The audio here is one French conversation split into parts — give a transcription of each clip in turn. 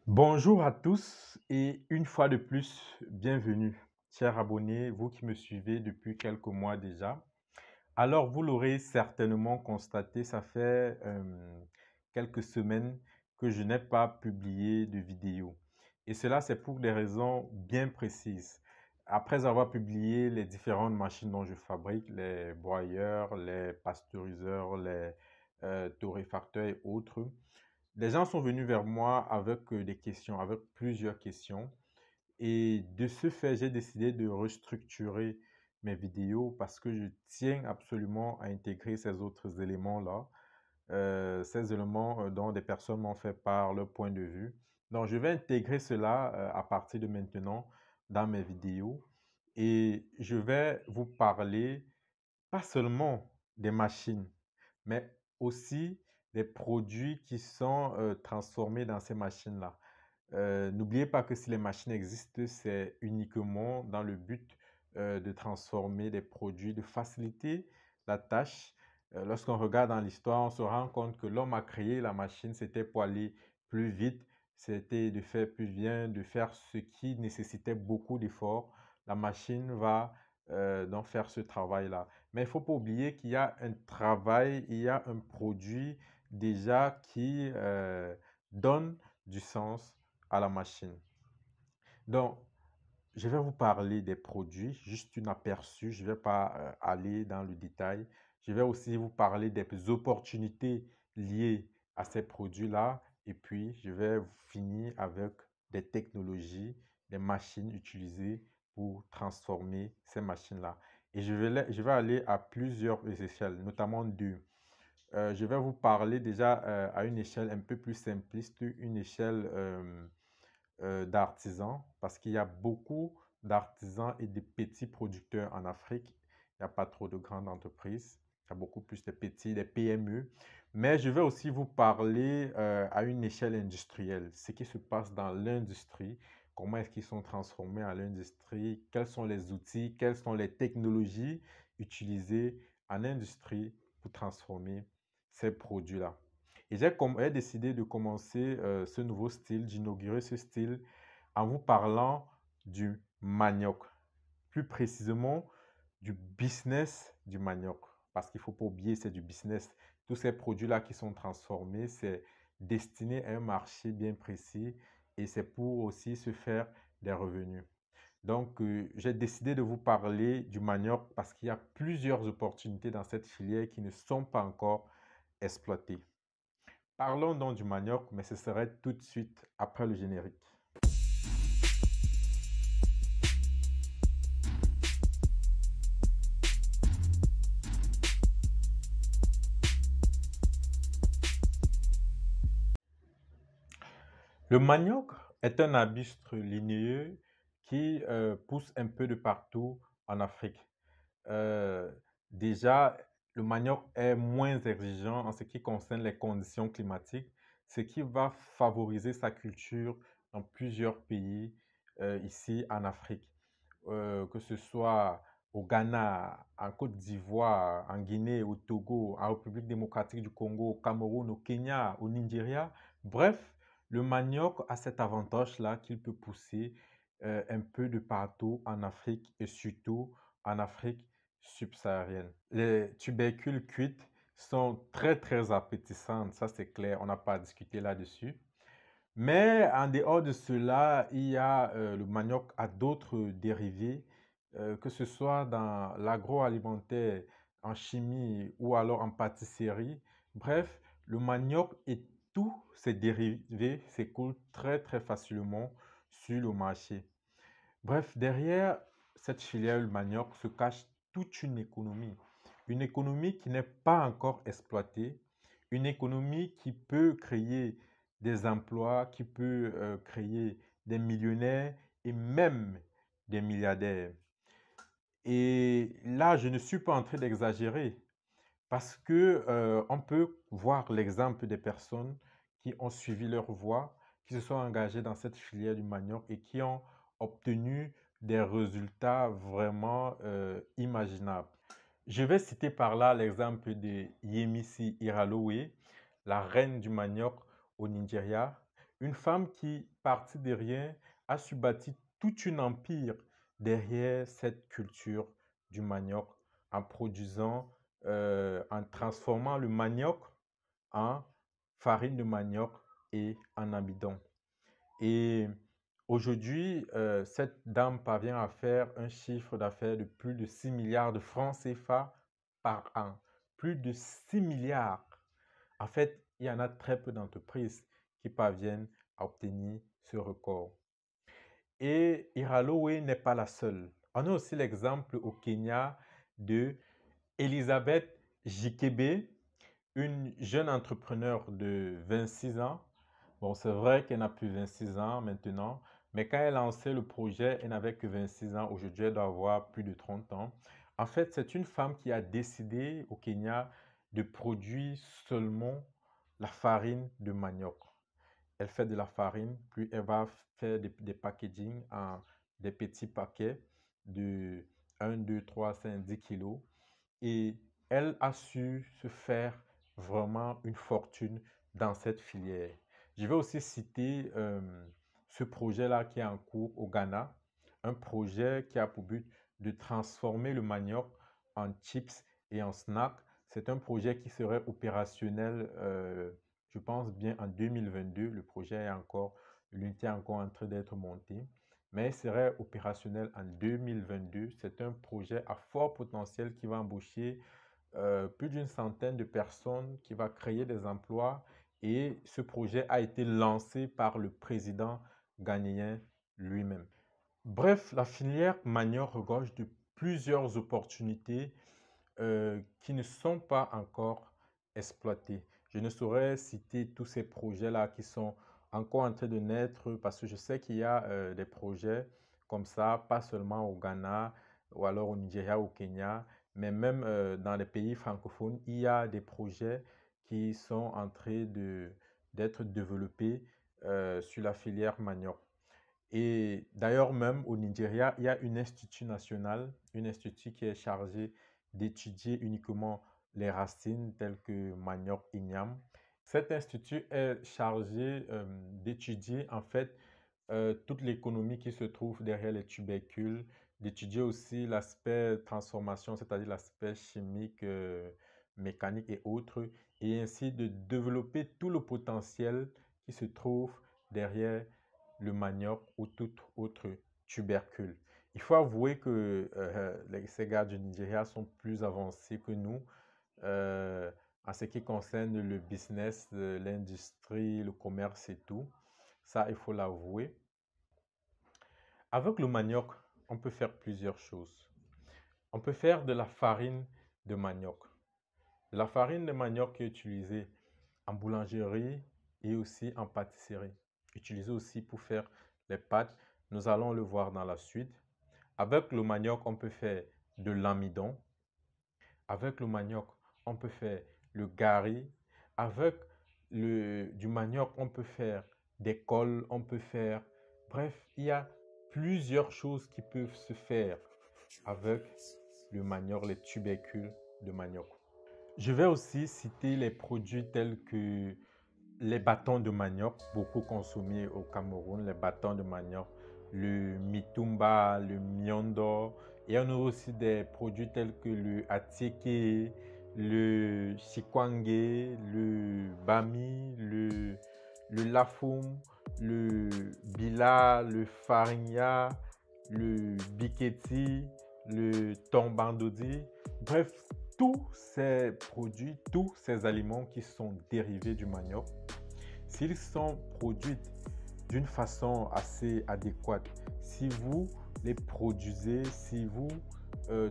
Bonjour à tous et une fois de plus, bienvenue, chers abonnés, vous qui me suivez depuis quelques mois déjà. Alors, vous l'aurez certainement constaté, ça fait quelques semaines que je n'ai pas publié de vidéo. Et cela, c'est pour des raisons bien précises. Après avoir publié les différentes machines dont je fabrique, les broyeurs, les pasteuriseurs, les torréfacteurs et autres, les gens sont venus vers moi avec des questions, avec plusieurs questions. Et de ce fait, j'ai décidé de restructurer mes vidéos parce que je tiens absolument à intégrer ces autres éléments-là, ces éléments dont des personnes m'ont fait part leur point de vue. Donc, je vais intégrer cela à partir de maintenant dans mes vidéos et je vais vous parler pas seulement des machines, mais aussi des produits qui sont transformés dans ces machines-là. N'oubliez pas que si les machines existent, c'est uniquement dans le but de transformer des produits, de faciliter la tâche. Lorsqu'on regarde dans l'histoire, on se rend compte que l'homme a créé la machine, c'était pour aller plus vite, c'était de faire plus bien, de faire ce qui nécessitait beaucoup d'efforts. La machine va donc faire ce travail-là. Mais il ne faut pas oublier qu'il y a un travail, il y a un produit déjà qui donne du sens à la machine. Donc, je vais vous parler des produits, juste un aperçu, je ne vais pas aller dans le détail. Je vais aussi vous parler des opportunités liées à ces produits-là et puis je vais finir avec des technologies, des machines utilisées pour transformer ces machines-là. Et je vais aller à plusieurs échelles, notamment deux. Je vais vous parler déjà à une échelle un peu plus simpliste, une échelle d'artisans, parce qu'il y a beaucoup d'artisans et de petits producteurs en Afrique. Il n'y a pas trop de grandes entreprises. Il y a beaucoup plus de petits, des PME. Mais je vais aussi vous parler à une échelle industrielle, ce qui se passe dans l'industrie, comment est-ce qu'ils sont transformés à l'industrie, quels sont les outils, quelles sont les technologies utilisées en industrie pour transformer ces produits-là. Et j'ai décidé de commencer ce nouveau style, d'inaugurer ce style en vous parlant du manioc. Plus précisément, du business du manioc. Parce qu'il ne faut pas oublier, c'est du business. Tous ces produits-là qui sont transformés, c'est destiné à un marché bien précis et c'est pour aussi se faire des revenus. Donc, j'ai décidé de vous parler du manioc parce qu'il y a plusieurs opportunités dans cette filière qui ne sont pas encore exploitées. Parlons donc du manioc, mais ce serait tout de suite après le générique. Le manioc est un arbuste ligneux qui pousse un peu de partout en Afrique. Euh, Déjà, le manioc est moins exigeant en ce qui concerne les conditions climatiques, ce qui va favoriser sa culture dans plusieurs pays ici en Afrique. Que ce soit au Ghana, en Côte d'Ivoire, en Guinée, au Togo, en République démocratique du Congo, au Cameroun, au Kenya, au Nigeria. Bref, le manioc a cet avantage-là qu'il peut pousser un peu de partout en Afrique et surtout en Afrique subsaharienne. Les tubercules cuits sont très très appétissantes, ça c'est clair, on n'a pas à discuter là-dessus. Mais en dehors de cela, il y a le manioc a d'autres dérivés, que ce soit dans l'agroalimentaire, en chimie ou alors en pâtisserie. Bref, le manioc et tous ses dérivés s'écoulent très très facilement sur le marché. Bref, derrière cette filière le manioc se cache toute une économie qui n'est pas encore exploitée, une économie qui peut créer des emplois, qui peut créer des millionnaires et même des milliardaires. Et là, je ne suis pas en train d'exagérer parce que on peut voir l'exemple des personnes qui ont suivi leur voie, qui se sont engagées dans cette filière du manioc et qui ont obtenu des résultats vraiment imaginables. Je vais citer par là l'exemple de Yemisi Iralowe, la reine du manioc au Nigeria, Une femme qui, partie de rien, a su bâtir tout un empire derrière cette culture du manioc en produisant, en transformant le manioc en farine de manioc et en amidon. Et aujourd'hui, cette dame parvient à faire un chiffre d'affaires de plus de 6 milliards de francs CFA par an. Plus de 6 milliards. En fait, il y en a très peu d'entreprises qui parviennent à obtenir ce record. Et Iralowe n'est pas la seule. On a aussi l'exemple au Kenya de Elisabeth Jikebe, une jeune entrepreneur de 26 ans. Bon, c'est vrai qu'elle n'a plus 26 ans maintenant, mais quand elle a lancé le projet, elle n'avait que 26 ans. Aujourd'hui, elle doit avoir plus de 30 ans. En fait, c'est une femme qui a décidé au Kenya de produire seulement la farine de manioc. Elle fait de la farine, puis elle va faire des packaging en des petits paquets de 1, 2, 3, 5, 10 kilos. Et elle a su se faire vraiment une fortune dans cette filière. Je vais aussi citer ce projet-là qui est en cours au Ghana, un projet qui a pour but de transformer le manioc en chips et en snacks. C'est un projet qui serait opérationnel, je pense bien en 2022. Le projet est encore, l'unité est encore en train d'être montée, mais il serait opérationnel en 2022. C'est un projet à fort potentiel qui va embaucher plus d'une centaine de personnes, qui va créer des emplois, et ce projet a été lancé par le président ghanéen lui-même. Bref, la filière manioc regorge de plusieurs opportunités qui ne sont pas encore exploitées. Je ne saurais citer tous ces projets-là qui sont encore en train de naître parce que je sais qu'il y a des projets comme ça, pas seulement au Ghana ou alors au Nigeria, au Kenya, mais même dans les pays francophones, il y a des projets qui sont en train d'être développés sur la filière manioc. Et d'ailleurs, même au Nigeria, il y a un institut national, un institut qui est chargé d'étudier uniquement les racines telles que manioc, igname. Cet institut est chargé d'étudier en fait toute l'économie qui se trouve derrière les tubercules, d'étudier aussi l'aspect transformation, c'est-à-dire l'aspect chimique, mécanique et autres, et ainsi de développer tout le potentiel qui se trouve derrière le manioc ou tout autre tubercule. Il faut avouer que ces gars du Nigeria sont plus avancés que nous en ce qui concerne le business, l'industrie, le commerce et tout. Ça, il faut l'avouer. Avec le manioc, on peut faire plusieurs choses. On peut faire de la farine de manioc. La farine de manioc est utilisée en boulangerie et aussi en pâtisserie. Utilisée aussi pour faire les pâtes. Nous allons le voir dans la suite. Avec le manioc, on peut faire de l'amidon. Avec le manioc, on peut faire le gari. Avec du manioc, on peut faire des cols, on peut faire... Bref, il y a plusieurs choses qui peuvent se faire avec le manioc, les tubercules de manioc. Je vais aussi citer les produits tels que les bâtons de manioc, beaucoup consommés au Cameroun, les bâtons de manioc, le mitumba, le miondo. Et on a aussi des produits tels que le atieke, le chikwange, le bami, le lafum, le bila, le farinha, le biketi, le tombandodi. Bref, tous ces produits, tous ces aliments qui sont dérivés du manioc, s'ils sont produits d'une façon assez adéquate, si vous les produisez, si vous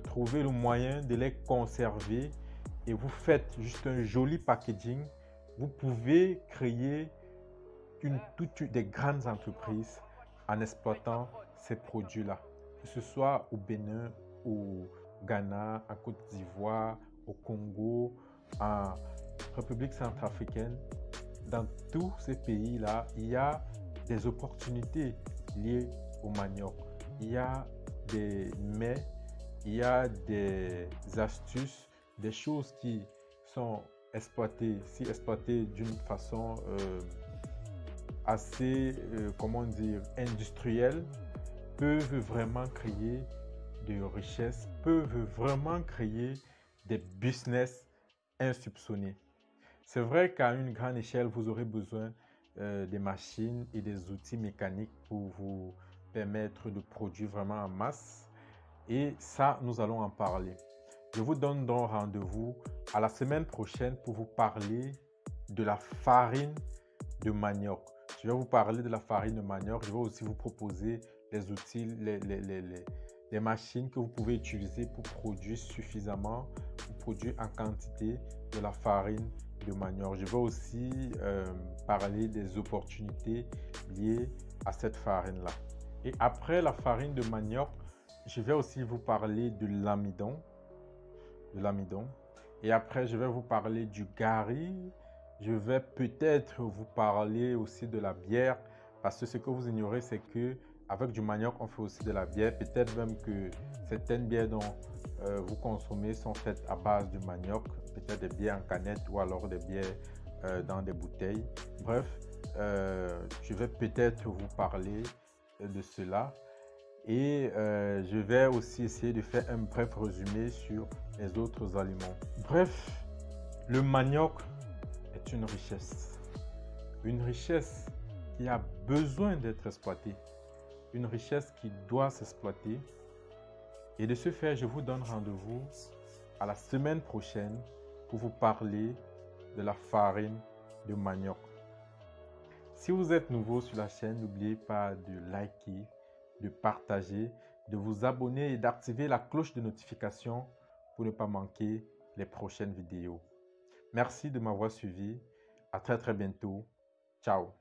trouvez le moyen de les conserver et vous faites juste un joli packaging, vous pouvez créer des grandes entreprises en exploitant ces produits-là, que ce soit au Bénin, au Ghana, en Côte d'Ivoire, au Congo, en République centrafricaine. Dans tous ces pays-là, il y a des opportunités liées au manioc. Il y a des mets, il y a des astuces, des choses qui sont exploitées, si exploitées d'une façon assez, comment dire, industriels peuvent vraiment créer de richesses, peuvent vraiment créer des business insoupçonnés. C'est vrai qu'à une grande échelle, vous aurez besoin des machines et des outils mécaniques pour vous permettre de produire vraiment en masse. Et ça, nous allons en parler. Je vous donne donc rendez-vous à la semaine prochaine pour vous parler de la farine de manioc. Je vais vous parler de la farine de manioc. Je vais aussi vous proposer les outils, les machines que vous pouvez utiliser pour produire suffisamment, pour produire en quantité de la farine de manioc. Je vais aussi parler des opportunités liées à cette farine-là. Et après la farine de manioc, je vais aussi vous parler de l'amidon. Et après, je vais vous parler du gari. Je vais peut-être vous parler aussi de la bière, parce que ce que vous ignorez, c'est que avec du manioc, on fait aussi de la bière. Peut-être même que certaines bières dont vous consommez sont faites à base du manioc, peut-être des bières en canette ou alors des bières dans des bouteilles. Bref, je vais peut-être vous parler de cela. Et je vais aussi essayer de faire un bref résumé sur les autres aliments. Bref, le manioc est une richesse qui a besoin d'être exploitée, une richesse qui doit s'exploiter. Et de ce fait, je vous donne rendez-vous à la semaine prochaine pour vous parler de la farine de manioc. Si vous êtes nouveau sur la chaîne, n'oubliez pas de liker, de partager, de vous abonner et d'activer la cloche de notification pour ne pas manquer les prochaines vidéos. Merci de m'avoir suivi. À très bientôt. Ciao.